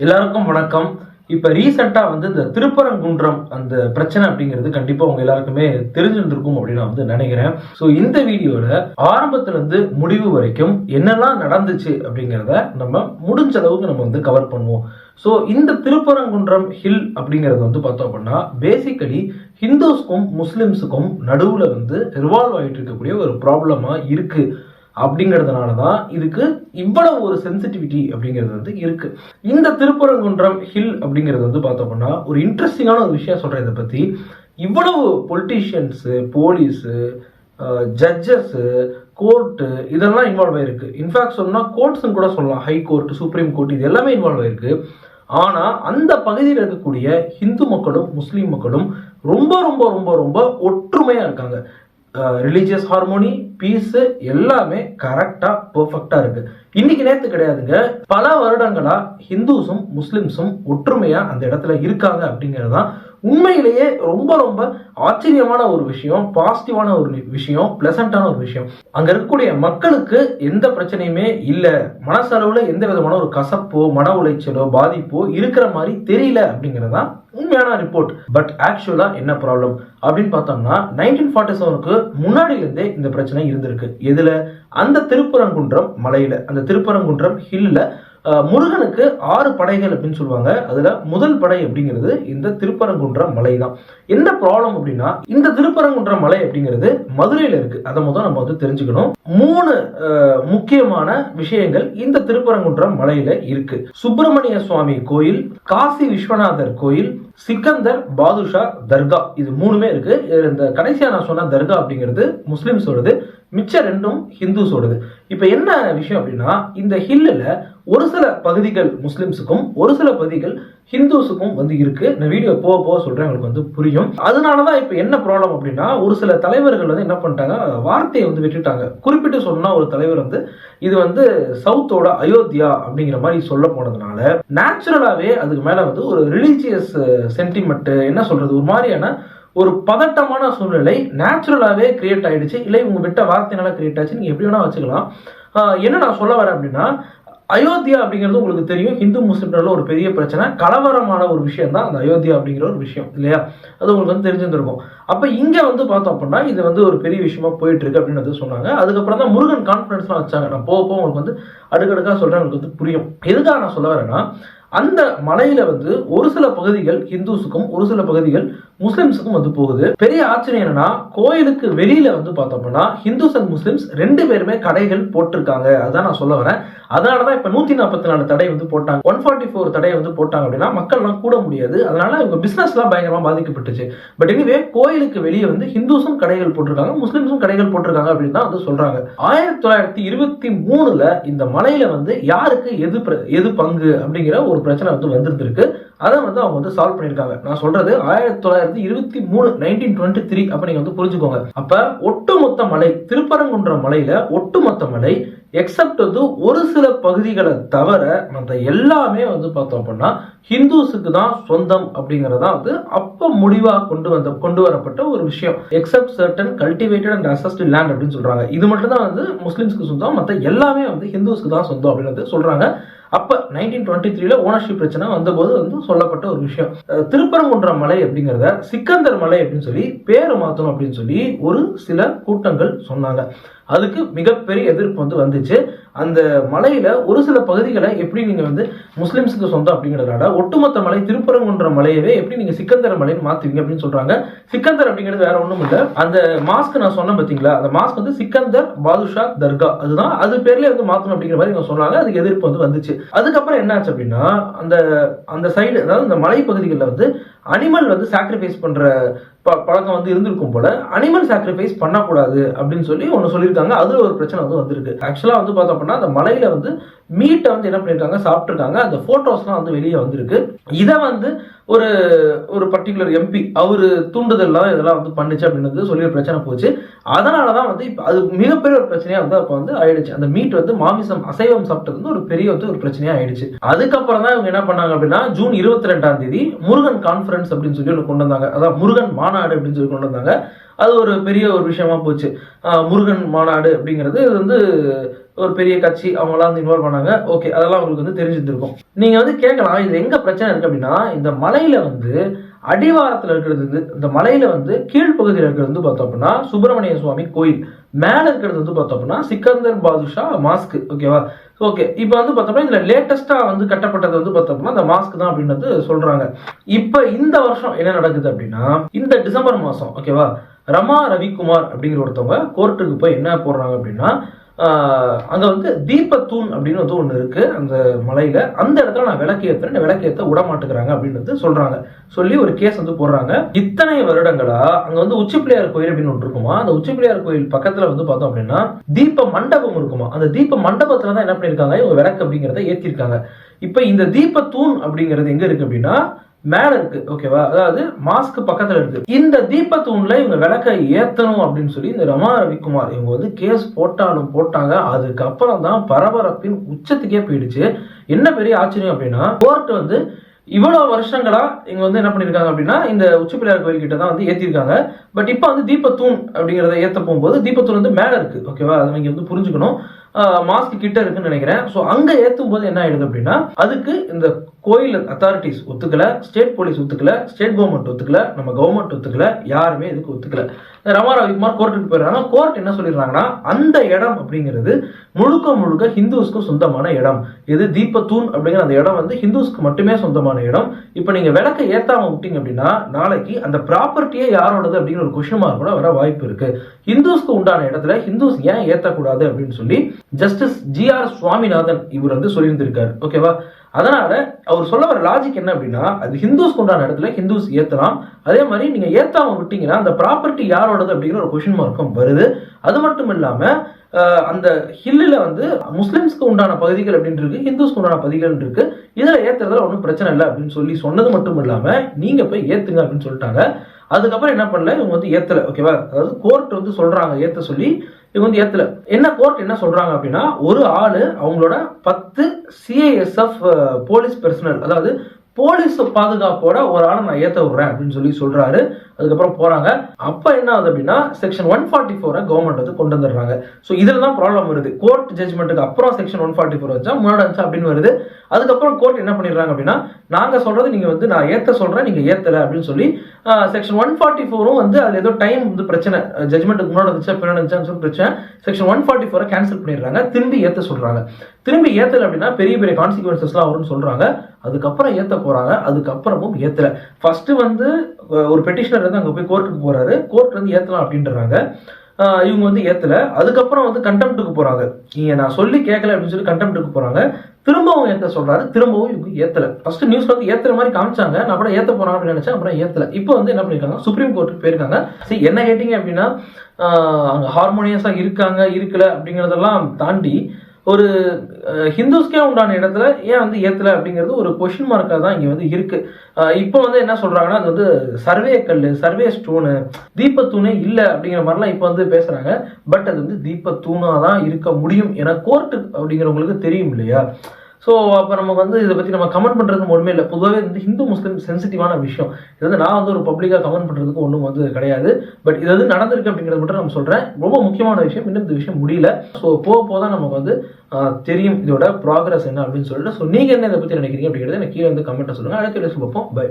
எல்லாருக்கும் வணக்கம். இப்ப ரீசெண்டா இந்த திருப்பரங்குன்றம் அந்த பிரச்சனை அப்படிங்கிறது கண்டிப்பா உங்க எல்லாருக்குமே தெரிஞ்சிருந்திருக்கும் அப்படின்னு நான் நினைக்கிறேன். ஸோ இந்த வீடியோல ஆரம்பத்துல இருந்து முடிவு வரைக்கும் என்னெல்லாம் நடந்துச்சு அப்படிங்கிறத நம்ம முடிஞ்ச அளவுக்கு நம்ம கவர் பண்ணுவோம். ஸோ இந்த திருப்பரங்குன்றம் ஹில் அப்படிங்கிறது பார்த்தோம் அப்படின்னா பேசிக்கலி ஹிந்துஸ்க்கும் முஸ்லிம்ஸுக்கும் நடுவுல ரிவால்வ் ஆகிட்டு இருக்கக்கூடிய ஒரு ப்ராப்ளமா இருக்கு. அப்படிங்கிறதுனால தான் இதுக்கு இவ்வளவு ஒரு சென்சிட்டிவிட்டி அப்படிங்கிறது இருக்கு. இந்த திருப்பரங்குன்றம் ஹில் அப்படிங்கிறது பார்த்தோம்னா ஒரு இன்ட்ரெஸ்டிங்கான ஒரு விஷயம் சொல்றேன். இதை பத்தி இவ்வளவு பொலிட்டீஷியன்ஸு, போலீஸு, ஜட்ஜஸ், கோர்ட்டு இதெல்லாம் இன்வால்வ் ஆயிருக்கு. இன்ஃபேக்ட் சொன்னா கோர்ட்ஸ் கூட சொல்லலாம். ஹை கோர்ட், சுப்ரீம் கோர்ட் இது எல்லாமே இன்வால்வ் ஆயிருக்கு. ஆனா அந்த பகுதியில் இருக்கக்கூடிய ஹிந்து மக்களும் முஸ்லீம் மக்களும் ரொம்ப ரொம்ப ரொம்ப ரொம்ப ஒற்றுமையா இருக்காங்க. ரிலீஜியஸ் ஹார்மோனி, பீஸ் எல்லாமே கரெக்டா பெர்ஃபெக்டா இருக்கு. இன்னைக்கு நேத்து கிடையாதுங்க, பல வருடங்களா ஹிந்துஸும் முஸ்லிம்ஸும் ஒற்றுமையா அந்த இடத்துல இருக்காங்க அப்படிங்கறதுதான் உண்மையிலேயே ரொம்ப ரொம்ப ஆச்சரியமான ஒரு விஷயம், பாசிட்டிவான ஒரு விஷயம், பிளசண்டான ஒரு விஷயம். அங்க இருக்கக்கூடிய மக்களுக்கு எந்த பிரச்சனையுமே இல்ல, மனசளவுல எந்த விதமான ஒரு கசப்போ மன உளைச்சலோ பாதிப்போ இருக்கிற மாதிரி தெரியல அப்படிங்கறதா உண்மையான ரிப்போர்ட். பட் ஆக்சுவலா என்ன ப்ராப்ளம் அப்படின்னு பார்த்தோம்னா 1947க்கு முன்னாடில இருந்தே இந்த பிரச்சனை இருந்திருக்கு. எதுல? அந்த திருப்பரங்குன்றம் மலையில, அந்த திருப்பரங்குன்றம் ஹில்ல முருகனுக்கு 6 படைகள் அப்படின்னு சொல்லுவாங்க. அதுல முதல் படை அப்படிங்கிறது இந்த திருப்பரங்குன்றம் மலை தான். என்ன ப்ராப்ளம் அப்படின்னா இந்த திருப்பரங்குன்றம் மலை அப்படிங்கிறது மதுரையில இருக்கு. அதை முதல் நம்ம தெரிஞ்சுக்கணும். 3 முக்கியமான விஷயங்கள் இந்த திருப்பரங்குன்றம் மலையில இருக்கு. சுப்பிரமணிய சுவாமி கோயில், காசி விஸ்வநாதர் கோயில், சிக்கந்தர் பாதுஷா தர்கா, இது 3மே இருக்கு. இந்த கடைசியா நான் சொன்ன தர்கா அப்படிங்கிறது முஸ்லிம்ஸோடது, மிச்ச 2ம் ஹிந்துஸோடது. இப்ப என்ன விஷயம் அப்படின்னா இந்த ஹில்லுல ஒரு சில பகுதிகள் முஸ்லிம்ஸுக்கும் ஒரு சில பகுதிகள் ஹிந்துஸுக்கும் இருக்கு. நான் வீடியோ போக போக சொல்றேன், உங்களுக்கு புரியும். அதனாலதான் இப்ப என்ன ப்ராப்ளம் அப்படின்னா ஒரு சில தலைவர்கள் என்ன பண்ணிட்டாங்க, வார்த்தையை விட்டுட்டாங்க. குறிப்பிட்டு சொன்னா ஒரு தலைவர் இது சவுத்தோட அயோத்தியா அப்படிங்கிற மாதிரி சொல்ல போனதுனால நேச்சுரலாவே அதுக்கு மேல ஒரு ரிலீஜியஸ் சென்டிமெண்ட், என்ன சொல்றது, ஒரு மாதிரியான ஒரு பதட்டமான சூழ்நிலை நேச்சுரலாவே கிரியேட் ஆயிடுச்சு. இல்லை இவங்க விட்ட வார்த்தைனால கிரியேட் ஆச்சு, நீங்க எப்படி வேணா வச்சுக்கலாம். என்ன நான் சொல்ல வரேன் அப்படின்னா அயோத்தியா அப்படிங்கிறது உங்களுக்கு தெரியும், ஹிந்து முஸ்லிம்ல ஒரு பெரிய பிரச்சனை, கலவரமான ஒரு விஷயம் தான் அந்த அயோத்தியா அப்படிங்கிற ஒரு விஷயம் இல்லையா? அது உங்களுக்கு தெரிஞ்சிருந்திருக்கும். அப்ப இங்க பார்த்தோம் அப்படின்னா இது ஒரு பெரிய விஷயமா போயிட்டு இருக்கு அப்படின்னு சொன்னாங்க. அதுக்கப்புறம் தான் முருகன் கான்ஃபரன்ஸ்லாம் வச்சாங்க. நான் போக போக உங்களுக்கு அடுக்கடுக்கா சொல்றேன், உங்களுக்கு புரியும். எதுக்காக நான் சொல்ல வரேன்னா அந்த மலையில ஒரு சில பகுதிகள் ஹிந்துஸுக்கும் ஒரு சில பகுதிகள் முஸ்லிம்ஸுக்கும் போகுது. பெரிய ஆச்சரியம் என்னன்னா கோயிலுக்கு வெளியில பார்த்தோம்னா ஹிந்துஸ் அண்ட் முஸ்லிம்ஸ் 2 பேருமே கடைகள் போட்டிருக்காங்க. அதான் நான் சொல்ல வரேன். அதனாலதான் இப்ப 144 தடை போட்டாங்க, 144 தடை போட்டாங்க அப்படின்னா மக்கள் எல்லாம் கூட முடியாது. அதனால இவங்க பிசினஸ் எல்லாம் பயங்கரமா பாதிக்கப்பட்டுச்சு. பட் எனிவே கோயிலுக்கு வெளியே ஹிந்துஸும் கடைகள் போட்டிருக்காங்க, முஸ்லிம்ஸும் கடைகள் போட்டிருக்காங்க அப்படின்னு தான் சொல்றாங்க. 1923ல இந்த மலையில யாருக்கு எது பங்கு அப்படிங்கிற ஒரு பிரச்சனை வந்திருக்கு. அதை அவங்க சால்வ் பண்ணிருக்காங்க. நான் சொல்றது 1923 1923 அப்ப நீங்க புரிஞ்சுக்கோங்க. அப்ப ஒட்டுமொத்த மலை, திருப்பரங்குன்றம் மலையில ஒட்டுமொத்த மலை எக்ஸப்ட் ஒரு சில பகுதிகளை தவிர மற்ற எல்லாமே பார்த்தோம் அப்படின்னா ஹிந்துஸுக்கு தான் சொந்தம் அப்படிங்கறதா அப்ப முடிவா கொண்டு வரப்பட்ட ஒரு விஷயம். Accept certain cultivated and assessed land அப்படின்னு சொல்றாங்க. இது மட்டும் தான் முஸ்லிம்ஸ்க்கு சொந்தம், மற்ற எல்லாமே ஹிந்துஸ்க்கு தான் சொந்தம் அப்படின்னு சொல்றாங்க. அப்ப 1923ல ஓனர்ஷிப் பிரச்சனை வந்தபோது சொல்லப்பட்ட ஒரு விஷயம். திருப்பரங்குன்றம் மலை அப்படிங்கிறத சிக்கந்தர் மலை அப்படின்னு சொல்லி பேரை மாத்தணும் அப்படின்னு சொல்லி ஒரு சில கூட்டங்கள் சொன்னாங்க. அதுக்கு மிகப்பெரிய எதிர்ப்பு வந்துச்சு. அந்த மலையில ஒரு சில பகுதிகளை எப்படி நீங்க முஸ்லிம்ஸுக்கு சொந்தம் அப்படிங்கிறதுனால ஒட்டுமொத்த மலை திருப்பரங்குன்றம் மலையவே எப்படி நீங்க சிக்கந்தர் மலைன்னு மாத்துவீங்க அப்படின்னு சொல்றாங்க. சிக்கந்தர் அப்படிங்கிறது வேற ஒண்ணும் இல்ல, அந்த மாஸ்க் நான் சொன்னேன் பாத்தீங்களா, அந்த மாஸ்க் சிக்கந்தர் பாதுஷா தர்கா, அதுதான் அது பேர்லயே மாத்தணும் அப்படிங்கிற மாதிரி சொன்னாங்க. அதுக்கு எதிர்ப்பு வந்துச்சு. அதுக்கப்புறம் என்னாச்சு அப்படின்னா அந்த சைடு, அதாவது இந்த மலை பகுதிகளில் அனிமல் சாக்ரிஃபைஸ் பண்ற பழக்கம் இருந்திருக்கும் போல, அனிமல் சாக்ரிஃபைஸ் பண்ணக்கூடாது அப்படின்னு சொல்லி ஒன்னு சொல்லியிருக்காங்க. அதுல ஒரு பிரச்சனை வந்திருக்கு. ஆக்சுவலா பார்த்தோம் அப்படின்னா அந்த மலையில மீட்டை என்ன பண்ணிருக்காங்க, சாப்பிட்டுருக்காங்க. அந்த போட்டோஸ்லாம் வெளியே வந்திருக்கு. இதை ஒரு பர்டிகுலர் எம்பி அவரு தூண்டுதல்லாம் இதெல்லாம் பண்ணுச்சு அப்படின்னு சொல்லி ஒரு பிரச்சனை போச்சு. அதனாலதான் அது மிகப்பெரிய ஒரு பிரச்சனையா அப்ப ஆயிடுச்சு. அந்த மீட் மாமிசம் அசைவம் சாப்பிட்டது ஒரு பெரிய ஒரு பிரச்சனையா ஆயிடுச்சு. அதுக்கப்புறம் தான் இவங்க என்ன பண்ணாங்க அப்படின்னா ஜூன் 22ஆம் தேதி முருகன் கான்ஃபரன்ஸ் அப்படின்னு சொல்லி ஒன்று கொண்டு வந்தாங்க. அதான் முருகன் மாநாடு அப்படின்னு சொல்லி கொண்டு வந்தாங்க. அது ஒரு பெரிய ஒரு விஷயமா போச்சு. முருகன் மாநாடு அப்படிங்கிறது ஒரு பெரிய கட்சி அவங்களாம் வந்து இன்வால்வ் பண்ணாங்க. ஓகே, அதெல்லாம் உங்களுக்கு வந்து தெரிஞ்சிருக்கும். நீங்க வந்து கேட்கலாம், இது எங்க பிரச்சனை இருக்கு அப்படின்னா, இந்த மலையில வந்து அடிவாரத்துல இருக்கிறது வந்து, இந்த மலையில வந்து கீழ்ப்பகுதியில் இருக்கிறது வந்து பார்த்தோம் அப்படின்னா சுப்பிரமணிய சுவாமி கோயில், மேல இருக்கிறது வந்து பார்த்தோம் அப்படின்னா சிக்கந்தர் பாதுஷா மாஸ்க். ஓகேவா? ஓகே, இப்போ வந்து பார்த்தோம்னா இதுல லேட்டஸ்டா வந்து கட்டப்பட்டது வந்து பார்த்தோம்னா இந்த மாஸ்க் தான் அப்படின்னு சொல்றாங்க. இப்ப இந்த வருஷம் என்ன நடக்குது அப்படின்னா, இந்த டிசம்பர் மாசம் ஓகேவா, ரமா ரவிக்குமார் அப்படிங்கிற ஒருத்தவங்க கோர்ட்டுக்கு போய் என்ன போடுறாங்க அப்படின்னா, அங்க வந்து தீபத்தூண் அப்படின்னு வந்து ஒண்ணு இருக்கு அந்த மலையில, அந்த இடத்துல நான் விளக்கேற்றுறேன், விளக்கேற்ற விட மாட்டேங்கிறாங்க அப்படின்னு சொல்றாங்க. சொல்லி ஒரு கேஸ் வந்து போடுறாங்க. இத்தனை வருடங்களா அங்க வந்து உச்சி பிள்ளையார் கோயில் அப்படின்னு ஒன்று இருக்குமா, அந்த உச்சி பிள்ளையார் கோயில் பக்கத்துல வந்து பார்த்தோம் அப்படின்னா தீப மண்டபம் இருக்குமா, அந்த தீப மண்டபத்துல தான் என்ன பண்ணிருக்காங்க இவங்க விளக்கு அப்படிங்கறத ஏற்றிருக்காங்க. இப்ப இந்த தீபத்தூண் அப்படிங்கிறது எங்க இருக்கு அப்படின்னா மேல இருக்கு. ஓகேவா? அதாவது மாஸ்க் பக்கத்துல இருக்கு. இந்த தீபத்தூண்ல இவங்க விளக்க ஏத்தணும் அப்படின்னு சொல்லி இந்த ரமா ரவிக்குமார் இவங்க வந்து கேஸ் போட்டாங்க. அதுக்கப்புறம் தான் பரபரப்பின் உச்சத்துக்கே போயிடுச்சு. என்ன பெரிய ஆச்சரியம் அப்படின்னா, கோர்ட் வந்து இவ்வளவு வருஷங்களா இங்க வந்து என்ன பண்ணிருக்காங்க அப்படின்னா இந்த உச்சி பிள்ளையார் கோயில் கிட்ட தான் வந்து ஏத்திருக்காங்க. பட் இப்ப வந்து தீபத்தூண் அப்படிங்கறத ஏத்த போகும்போது தீபத்தூண் வந்து மேல இருக்கு. ஓகேவா? அதை நீங்க வந்து புரிஞ்சுக்கணும். மாஸ்க் கிட்ட இருக்குன்னு நினைக்கிறேன். சோ அங்க ஏத்தும் போது என்ன ஆயிடுது அப்படின்னா, அதுக்கு இந்த கோயில் அத்தாரிட்டிஸ் ஒத்துக்கல, ஸ்டேட் போலீஸ் ஒத்துக்கல, ஸ்டேட் கவர்மெண்ட் ஒத்துக்கல, நம்ம கவர்மெண்ட் ஒத்துக்கல, யாருமே இதுக்கு ஒத்துக்கல. ரமா ரவிக்குமார் கோர்ட்டுக்கு போயிடுறாங்க. கோர்ட் என்ன சொல்லிடுறாங்கன்னா, அந்த இடம் அப்படிங்கிறது முழுக்க ஹிந்துஸ்க்கு சொந்தமான இடம். இது தீபத்தூண் அப்படிங்கிற அந்த இடம் வந்து ஹிந்துஸ்க்கு மட்டுமே சொந்தமான இடம். இப்ப நீங்க விளக்க ஏத்தாம விட்டீங்க அப்படின்னா நாளைக்கு அந்த ப்ராப்பர்ட்டியே யாரோடது அப்படிங்கிற ஒரு கொஸ்டின் மார்க் கூட வர வாய்ப்பு இருக்கு. ஹிந்துஸ்க்கு உண்டான இடத்துல ஹிந்துஸ் ஏன் ஏத்தக்கூடாது அப்படின்னு சொல்லி ஜஸ்டிஸ் ஜி.ஆர். சுவாமிநாதன் இவர் வந்து சொல்லியிருந்திருக்காரு. ஓகேவா? அதனால அவர் சொல்ல வர லாஜிக் என்ன அப்படின்னா, அது ஹிந்துஸ்க்கு உண்டான இடத்துல ஹிந்துஸ் ஏத்தலாம். அதே மாதிரி நீங்க ஏத்தாம விட்டீங்கன்னா அந்த ப்ராப்பர்ட்டி யாரோடது அப்படிங்கிற ஒரு கொஸ்டின் மார்க்கும் வருது. அது மட்டும் இல்லாம அந்த ஹில்லுல வந்து முஸ்லிம்ஸ்க்கு உண்டான பகுதிகள் அப்படின்னு இருக்கு, ஹிந்துஸ்க்கு உண்டான பகுதிகள் இருக்கு. இதுல ஏத்துறதுல ஒன்றும் பிரச்சனை இல்லை அப்படின்னு சொல்லி சொன்னது மட்டும் இல்லாம நீங்க போய் ஏத்துங்க அப்படின்னு சொல்லிட்டாங்க. அதுக்கப்புறம் என்ன பண்ணல, இவங்க வந்து ஏத்தல. ஓகேவா? அதாவது கோர்ட் வந்து சொல்றாங்க ஏத்த சொல்லி, இவங்க வந்து ஏத்தல. என்ன கோர்ட் என்ன சொல்றாங்க அப்படின்னா, ஒரு ஆளு அவங்களோட 10 சிஐஎஸ்எஃப் போலீஸ் பெர்சனல், அதாவது போலீஸ் பாதுகாப்போட ஒரு ஆளை நான் ஏத்த விடுறேன் அப்படின்னு சொல்லி சொல்றாரு. அதுக்கப்புறம் போறாங்க. அப்ப என்ன ஆகுது அப்படின்னா செக்ஷன் 144 கவர்மெண்ட் வந்து கொண்டு வந்துடுறாங்க. ஸோ இதுல தான் ப்ராப்ளம் வருது. கோர்ட் ஜட்மெண்ட்டுக்கு அப்புறம் செக்ஷன் 144 வச்சா முன்னாடி வச்சா அப்படின்னு வருது. அதுக்கப்புறம் கோர்ட் என்ன பண்ணிடுறாங்க அப்படின்னா, நாங்க சொல்றது நீங்க வந்து நான் ஏத்த சொல்றேன், நீங்க ஏத்தல அப்படின்னு சொல்லி செக்ஷன் 144 வந்து அதுல ஏதோ டைம் வந்து பிரச்சனை, ஜட்மெண்ட்டுக்கு முன்னாடி வந்துச்சா பின்னாடி வந்துச்சான்னு சொல்லி பிரச்சனை, செக்ஷன் 144 கேன்சல் பண்ணிடுறாங்க. திரும்பி ஏத்த சொல்றாங்க. திரும்பி ஏத்தல அப்படின்னா பெரிய பெரிய கான்சிக்வன்சஸ்லாம் வரும்னு சொல்றாங்க. அதுக்கப்புறம் ஏத்த போறாங்க. அதுக்கப்புறமும் ஏத்தல. ஃபர்ஸ்ட் வந்து ஒரு பெட்டிஷனர் வந்து அங்க போய் கோர்ட்டுக்கு போறாரு. கோர்ட் வந்து ஏத்தலாம் அப்படின்றாங்க. இவங்க வந்து ஏத்தல. அதுக்கப்புறம் வந்து கண்டெம்ட்டுக்கு போறாங்க. நீங்க நான் சொல்லி கேட்கல அப்படின்னு சொல்லி கண்டெம்ட்டுக்கு போறாங்க. திரும்பவும் ஏத்த சொல்றாரு. திரும்பவும் இவங்க ஏத்தல. ஃபர்ஸ்ட் நியூஸ்ல வந்து ஏத்துற மாதிரி காமிச்சாங்க. நான் கூட ஏத்த போறாங்க அப்படின்னு நினைச்சேன். அப்புறம் ஏத்தல. இப்போ வந்து என்ன பண்ணிருக்காங்க, சுப்ரீம் கோர்ட்டுக்கு போயிருக்காங்க. சரி, என்ன கேட்டீங்க அப்படின்னா, அங்க ஹார்மோனியஸா இருக்காங்க இருக்கல அப்படிங்கறதெல்லாம் தாண்டி ஒரு ஹிந்துஸ்க்கே உண்டான இடத்துல ஏன் வந்து ஏத்தல அப்படிங்கிறது ஒரு கொஸ்டின் மார்க்கா தான் இங்க வந்து இருக்கு. இப்போ வந்து என்ன சொல்றாங்கன்னா, அது வந்து சர்வே கல்லு, சர்வே ஸ்டோனு, தீபத்தூணே இல்ல அப்படிங்கிற மாதிரிலாம் இப்போ வந்து பேசுறாங்க. பட் அது வந்து தீபத்தூணா தான் இருக்க முடியும். ஏன்னா கோர்ட்டு அப்படிங்கிறவங்களுக்கு தெரியும் இல்லையா? ஸோ அப்போ நம்ம வந்து இதை பற்றி நம்ம கமெண்ட் பண்ணுறதுக்கு ஒன்றுமே இல்லை. பொதுவாகவே வந்து ஹிந்து முஸ்லீம் சென்சிட்டிவான விஷயம். இது வந்து நான் வந்து ஒரு பப்ளிக்காக கமெண்ட் பண்ணுறதுக்கு ஒன்றும் வந்து கிடையாது. பட் இது வந்து நடந்திருக்கு அப்படிங்கிறது மட்டும் நம்ம சொல்கிறேன். ரொம்ப முக்கியமான விஷயம். இன்னும் இந்த விஷயம் முடியல. ஸோ போக தான் நமக்கு வந்து தெரியும் இதோட ப்ராக்ரஸ் என்ன அப்படின்னு சொல்லிட்டு. ஸோ நீங்கள் என்ன இதை பற்றி நினைக்கிறீங்க அப்படிங்கிறது எனக்கு கீழே வந்து கமெண்ட்டை சொல்லுங்கள். அடுத்த வீடியோஸ் பார்ப்போம். பை.